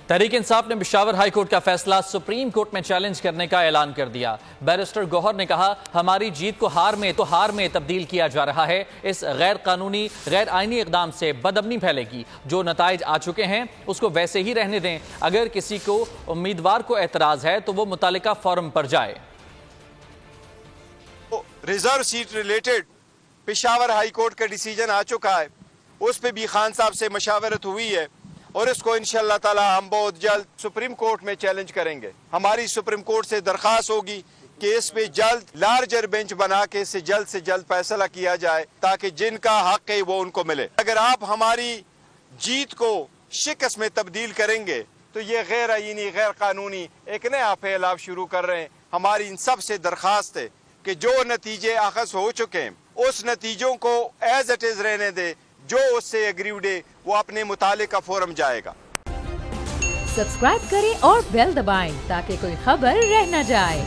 تحریک انصاف نے Peshawar high court کا فیصلہ سپریم کورٹ میں چیلنج کرنے کا اعلان کر دیا۔ بیرسٹر گوہر نے کہا ہماری جیت کو ہار میں تبدیل کیا جا رہا ہے۔ اس غیر قانونی غیر آئینی اقدام سے بدامنی پھیلے گی۔ جو نتائج آ چکے ہیں اس کو ویسے ہی رہنے دیں۔ اگر کسی کو امیدوار کو اعتراض ہے تو وہ متعلقہ فورم پر جائے۔ Reserve seat related Peshawar high court کا ڈیسیجن آ چکا ہے، اس پہ بھی خان صاحب سے مشاورت ہوئی ہے اور اس کو انشاءاللہ تعالی ہم بہت جلد سپریم کورٹ میں چیلنج کریں گے۔ ہماری سپریم کورٹ سے درخواست ہوگی کہ اس پہ جلد لارجر بینچ بنا کے اس سے جلد فیصلہ کیا جائے تاکہ جن کا حق ہے وہ ان کو ملے۔ اگر آپ ہماری جیت کو شکست میں تبدیل کریں گے تو یہ غیر آئینی غیر قانونی ایک نیا پھیلاؤ شروع کر رہے ہیں۔ ہماری ان سب سے درخواست ہے کہ جو نتیجے اخذ ہو چکے ہیں اس نتیجوں کو ایز اٹ از رہنے دے، جو اس سے اگریوڈ ہے وہ اپنے متعلقہ فورم جائے گا۔ سبسکرائب کریں اور بیل دبائیں تاکہ کوئی خبر رہ نہ جائے۔